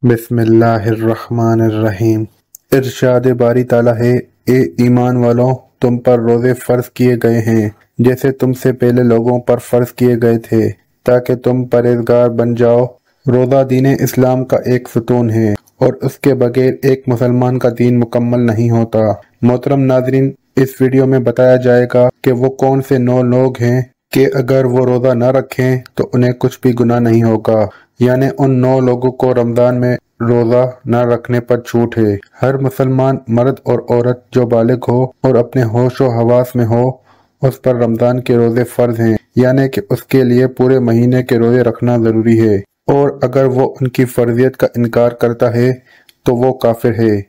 बिस्मिल्लाहिर्रहमानिर्रहीम। इरशाद बारी ताला है, ए ईमान वालों, तुम पर रोज़े फ़र्ज किए गए हैं जैसे तुमसे पहले लोगों पर फ़र्ज किए गए थे, ताकि तुम परहेज़गार बन जाओ। रोज़ा दीन इस्लाम का एक सुतून है और उसके बगैर एक मुसलमान का दीन मुकम्मल नहीं होता। मोहतरम नाज़रीन, इस वीडियो में बताया जाएगा कि वो कौन से 9 लोग हैं कि अगर वो रोज़ा न रखें तो उन्हें कुछ भी गुनाह नहीं होगा। यानी उन 9 लोगों को रमज़ान में रोज़ा न रखने पर छूट है। हर मुसलमान मर्द और औरत जो बालिग हो और अपने होश व हवास में हो, उस पर रमज़ान के रोज़े फ़र्ज हैं, यानी कि उसके लिए पूरे महीने के रोज़े रखना ज़रूरी है। और अगर वो उनकी फ़र्जियत का इनकार करता है तो वो काफिर है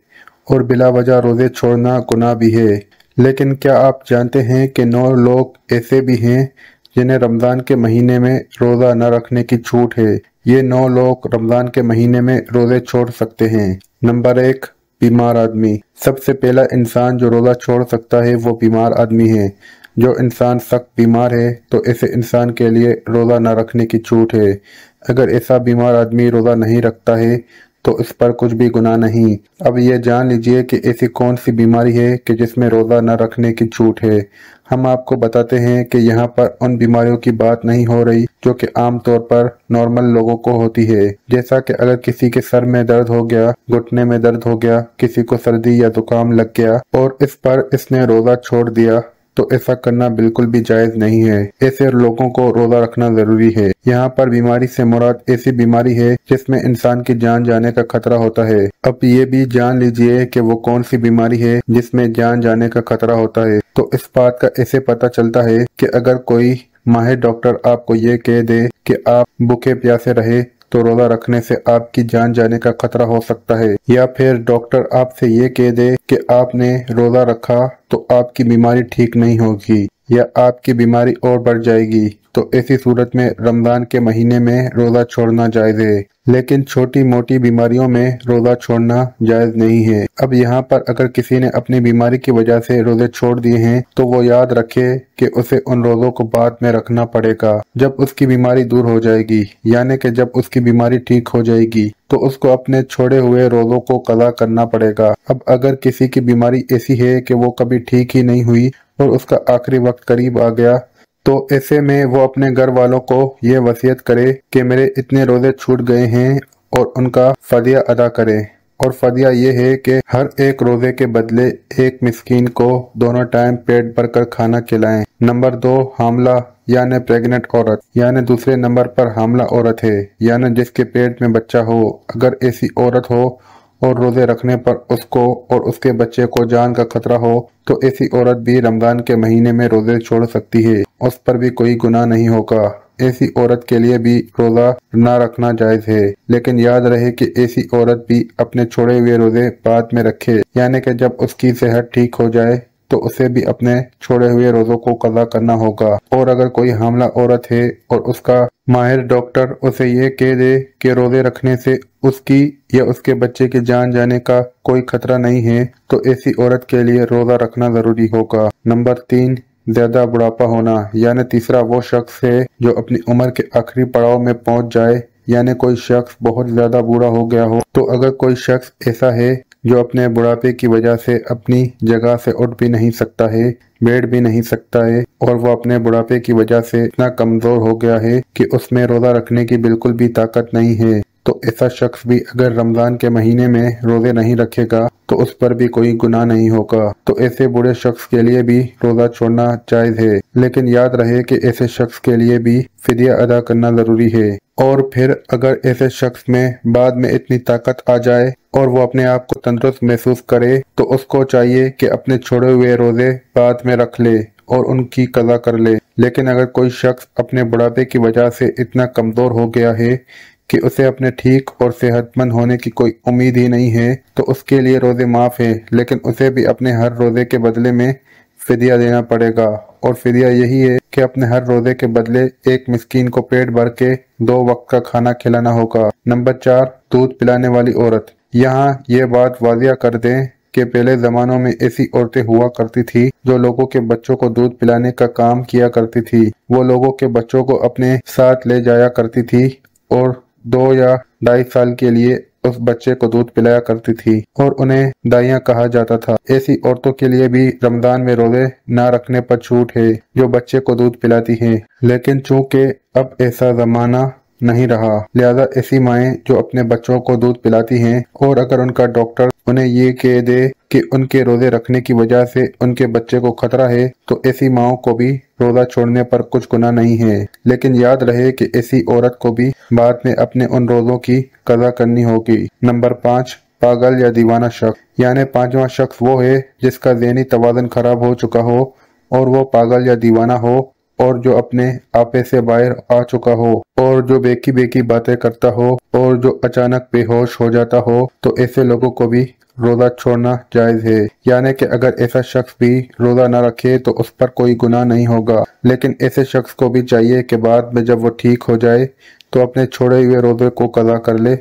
और बिला वजह रोज़े छोड़ना गुनाह भी है। लेकिन क्या आप जानते हैं कि 9 लोग ऐसे भी हैं जिन्हें रमज़ान के महीने में रोज़ा न रखने की छूट है। ये 9 लोग रमज़ान के महीने में रोज़े छोड़ सकते हैं। नंबर 1, बीमार आदमी। सबसे पहला इंसान जो रोज़ा छोड़ सकता है वो बीमार आदमी है। जो इंसान सख्त बीमार है तो ऐसे इंसान के लिए रोज़ा न रखने की छूट है। अगर ऐसा बीमार आदमी रोज़ा नहीं रखता है तो इस पर कुछ भी गुनाह नहीं। अब ये जान लीजिए कि ऐसी कौन सी बीमारी है कि जिसमें रोज़ा न रखने की छूट है। हम आपको बताते हैं कि यहाँ पर उन बीमारियों की बात नहीं हो रही जो कि आम तौर पर नॉर्मल लोगों को होती है। जैसा कि अगर किसी के सर में दर्द हो गया, घुटने में दर्द हो गया, किसी को सर्दी या जुकाम लग गया और इस पर इसने रोज़ा छोड़ दिया तो ऐसा करना बिल्कुल भी जायज नहीं है। ऐसे लोगों को रोज़ा रखना जरूरी है। यहाँ पर बीमारी से मुराद ऐसी बीमारी है जिसमें इंसान की जान जाने का खतरा होता है। अब ये भी जान लीजिए कि वो कौन सी बीमारी है जिसमें जान जाने का खतरा होता है। तो इस बात का ऐसे पता चलता है कि अगर कोई माहिर डॉक्टर आपको ये कह दे कि आप भूखे प्यासे रहे तो रोज़ा रखने से आपकी जान जाने का खतरा हो सकता है, या फिर डॉक्टर आपसे ये कह दे कि आपने रोज़ा रखा तो आपकी बीमारी ठीक नहीं होगी या आपकी बीमारी और बढ़ जाएगी, तो ऐसी सूरत में रमज़ान के महीने में रोज़ा छोड़ना जायज़ है। लेकिन छोटी मोटी बीमारियों में रोज़ा छोड़ना जायज़ नहीं है। अब यहाँ पर अगर किसी ने अपनी बीमारी की वजह से रोज़े छोड़ दिए हैं तो वो याद रखे कि उसे उन रोज़ों को बाद में रखना पड़ेगा जब उसकी बीमारी दूर हो जाएगी, यानी कि जब उसकी बीमारी ठीक हो जाएगी तो उसको अपने छोड़े हुए रोज़ों को कज़ा करना पड़ेगा। अब अगर किसी की बीमारी ऐसी है कि वो कभी ठीक ही नहीं हुई और उसका आखिरी वक्त करीब आ गया, तो ऐसे में वो अपने घर वालों को ये वसीयत करे कि मेरे इतने रोज़े छूट गए हैं और उनका फदिया अदा करे। और फदिया ये है कि हर एक रोज़े के बदले एक मिस्कीन को दोनों टाइम पेट भरकर खाना खिलाएं। नंबर 2, हामला यानी प्रेग्नेंट औरत, यानी दूसरे नंबर पर हामला औरत है, यानी जिसके पेट में बच्चा हो। अगर ऐसी औरत हो और रोज़े रखने पर उसको और उसके बच्चे को जान का खतरा हो तो ऐसी औरत भी रमज़ान के महीने में रोज़े छोड़ सकती है, उस पर भी कोई गुनाह नहीं होगा। ऐसी औरत के लिए भी रोज़ा ना रखना जायज है। लेकिन याद रहे कि ऐसी औरत भी अपने छोड़े हुए रोज़े बाद में रखे, यानी कि जब उसकी सेहत ठीक हो जाए तो उसे भी अपने छोड़े हुए रोज़ों को कज़ा करना होगा। और अगर कोई हामला औरत है और उसका माहिर डॉक्टर उसे ये कह दे कि रोज़े रखने से उसकी या उसके बच्चे की जान जाने का कोई खतरा नहीं है तो ऐसी औरत के लिए रोज़ा रखना जरूरी होगा। नंबर 3, ज्यादा बुढ़ापा होना, यानी तीसरा वो शख्स है जो अपनी उम्र के आखिरी पड़ाव में पहुंच जाए, यानी कोई शख्स बहुत ज्यादा बूढ़ा हो गया हो। तो अगर कोई शख्स ऐसा है जो अपने बुढ़ापे की वजह से अपनी जगह से उठ भी नहीं सकता है, बैठ भी नहीं सकता है और वो अपने बुढ़ापे की वजह से इतना कमजोर हो गया है कि उसमें रोज़ा रखने की बिल्कुल भी ताकत नहीं है, तो ऐसा शख्स भी अगर रमज़ान के महीने में रोज़े नहीं रखेगा तो उस पर भी कोई गुनाह नहीं होगा। तो ऐसे बूढ़े शख्स के लिए भी रोज़ा छोड़ना जायज है। लेकिन याद रहे कि ऐसे शख्स के लिए भी फिदिया अदा करना जरूरी है। और फिर अगर ऐसे शख्स में बाद में इतनी ताकत आ जाए और वो अपने आप को तंदुरुस्त महसूस करे तो उसको चाहिए कि अपने छोड़े हुए रोज़े बाद में रख ले और उनकी कज़ा कर ले। लेकिन अगर कोई शख्स अपने बुढ़ापे की वजह से इतना कमजोर हो गया है कि उसे अपने ठीक और सेहतमंद होने की कोई उम्मीद ही नहीं है तो उसके लिए रोज़े माफ़ है, लेकिन उसे भी अपने हर रोज़े के बदले में फिदिया देना पड़ेगा। और फिदिया यही है कि अपने हर रोज़े के बदले एक मिस्कीन को पेट भर के 2 वक्त का खाना खिलाना होगा। नंबर 4, दूध पिलाने वाली औरत। यहाँ ये बात वाज़िया कर दें कि पहले ज़मानों में ऐसी औरतें हुआ करती थी जो लोगों के बच्चों को दूध पिलाने का काम किया करती थी। वो लोगों के बच्चों को अपने साथ ले जाया करती थी और 2 या 2.5 साल के लिए उस बच्चे को दूध पिलाया करती थी और उन्हें दाइयाँ कहा जाता था। ऐसी औरतों के लिए भी रमजान में रोजे ना रखने पर छूट है जो बच्चे को दूध पिलाती हैं। लेकिन चूंकि अब ऐसा जमाना नहीं रहा, लिहाजा ऐसी माएँ जो अपने बच्चों को दूध पिलाती हैं और अगर उनका डॉक्टर उन्हें ये कह दे कि उनके रोजे रखने की वजह से उनके बच्चे को खतरा है, तो ऐसी माओं को भी रोजा छोड़ने पर कुछ गुनाह नहीं है। लेकिन याद रहे कि ऐसी औरत को भी बाद में अपने उन रोजों की कज़ा करनी होगी। नंबर 5, पागल या दीवाना शख्स, यानी पांचवा शख्स वो है जिसका ज़हनी तवाज़ुन खराब हो चुका हो और वो पागल या दीवाना हो और जो अपने आपे से बाहर आ चुका हो और जो बेकी बेकी बातें करता हो और जो अचानक बेहोश हो जाता हो, तो ऐसे लोगों को भी रोजा छोड़ना जायज है। यानी कि अगर ऐसा शख्स भी रोजा न रखे तो उस पर कोई गुनाह नहीं होगा, लेकिन ऐसे शख्स को भी चाहिए कि बाद में जब वो ठीक हो जाए तो अपने छोड़े हुए रोजे को कज़ा कर ले।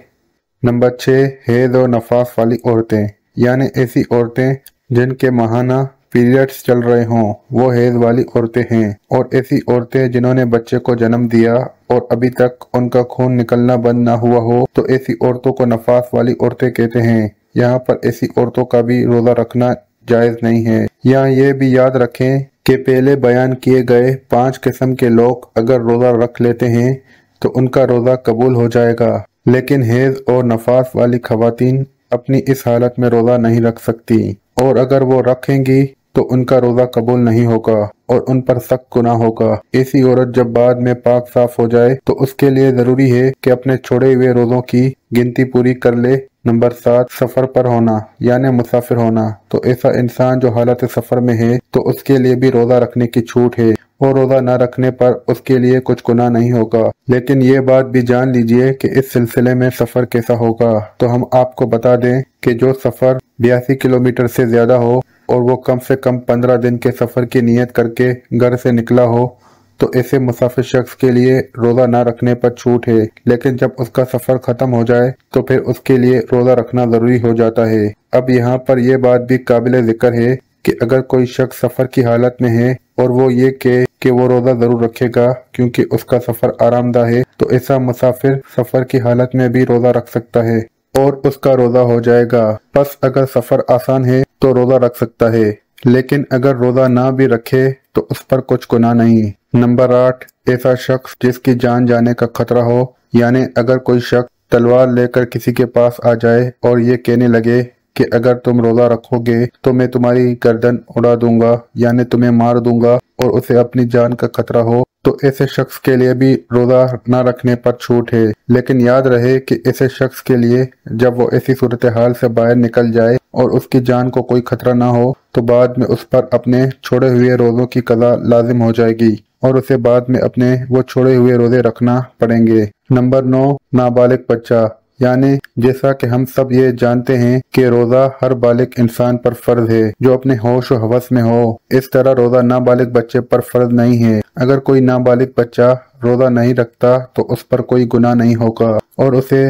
नंबर 6, हैज़ और नफास वाली औरतें, यानी ऐसी औरतें जिनके माहाना पीरियड्स चल रहे हों, वो हैज़ वाली औरतें हैं। और ऐसी औरतें जिन्होंने बच्चे को जन्म दिया और अभी तक उनका खून निकलना बंद ना हुआ हो, तो ऐसी औरतों को नफास वाली औरतें कहते हैं। यहाँ पर ऐसी औरतों का भी रोजा रखना जायज नहीं है। यहाँ ये भी याद रखें कि पहले बयान किए गए 5 किस्म के लोग अगर रोजा रख लेते हैं तो उनका रोजा कबूल हो जाएगा, लेकिन हैज और नफास वाली खवातीन अपनी इस हालत में रोजा नहीं रख सकती और अगर वो रखेंगी तो उनका रोजा कबूल नहीं होगा और उन पर सख्त गुनाह होगा। ऐसी औरत जब बाद में पाक साफ हो जाए तो उसके लिए जरूरी है कि अपने छोड़े हुए रोजों की गिनती पूरी कर ले। नंबर 7, सफर पर होना, यानी मुसाफिर होना। तो ऐसा इंसान जो हालत सफर में है तो उसके लिए भी रोजा रखने की छूट है और रोजा न रखने पर उसके लिए कुछ गुनाह नहीं होगा। लेकिन ये बात भी जान लीजिए कि इस सिलसिले में सफर कैसा होगा। तो हम आपको बता दें कि जो सफर 82 किलोमीटर से ज्यादा हो और वो कम से कम 15 दिन के सफर की नियत करके घर से निकला हो, तो ऐसे मुसाफिर शख्स के लिए रोजा ना रखने पर छूट है। लेकिन जब उसका सफर खत्म हो जाए तो फिर उसके लिए रोजा रखना जरूरी हो जाता है। अब यहाँ पर यह बात भी काबिल जिक्र है कि अगर कोई शख्स सफर की हालत में है और वो ये कहे कि वो रोजा जरूर रखेगा क्योंकि उसका सफर आरामदा है, तो ऐसा मुसाफिर सफर की हालत में भी रोजा रख सकता है और उसका रोजा हो जाएगा। बस अगर सफर आसान है तो रोजा रख सकता है, लेकिन अगर रोजा ना भी रखे तो उस पर कुछ गुनाह नहीं। नंबर 8, ऐसा शख्स जिसकी जान जाने का खतरा हो, यानी अगर कोई शख्स तलवार लेकर किसी के पास आ जाए और ये कहने लगे कि अगर तुम रोजा रखोगे तो मैं तुम्हारी गर्दन उड़ा दूंगा, यानी तुम्हें मार दूंगा, और उसे अपनी जान का खतरा हो, तो ऐसे शख्स के लिए भी रोजा न रखने पर छूट है। लेकिन याद रहे कि ऐसे शख्स के लिए जब वो ऐसी सूरत हाल से बाहर निकल जाए और उसकी जान को कोई खतरा ना हो, तो बाद में उस पर अपने छोड़े हुए रोजों की कज़ा लाजिम हो जाएगी और उसे बाद में अपने वो छोड़े हुए रोजे रखना पड़ेंगे। नंबर 9, नाबालिग बच्चा, यानी जैसा कि हम सब ये जानते हैं कि रोजा हर बालिग इंसान पर फर्ज है जो अपने होश और हवस में हो, इस तरह रोजा नाबालिग बच्चे पर फर्ज नहीं है। अगर कोई नाबालिग बच्चा रोजा नहीं रखता तो उस पर कोई गुनाह नहीं होगा और उसे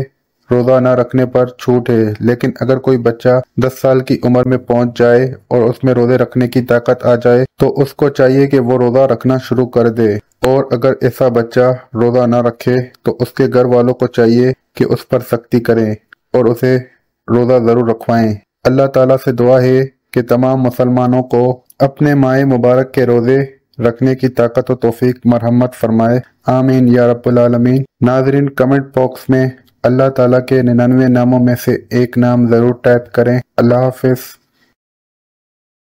रोजा न रखने पर छूट है। लेकिन अगर कोई बच्चा 10 साल की उम्र में पहुंच जाए और उसमें रोजे रखने की ताकत आ जाए तो उसको चाहिए कि वो रोजा रखना शुरू कर दे, और अगर ऐसा बच्चा रोजा न रखे तो उसके घर वालों को चाहिए कि उस पर सख्ती करें और उसे रोजा जरूर रखवाएं। अल्लाह ताला से दुआ है कि तमाम मुसलमानों को अपने माह मुबारक के रोजे रखने की ताकत और तौफीक मरहमत फरमाए। आमीन या रब्बुल आलमीन। नाज़रीन, कमेंट बॉक्स में अल्लाह ताला के 99 नामों में से एक नाम जरूर टाइप करें। अल्लाह हाफिज।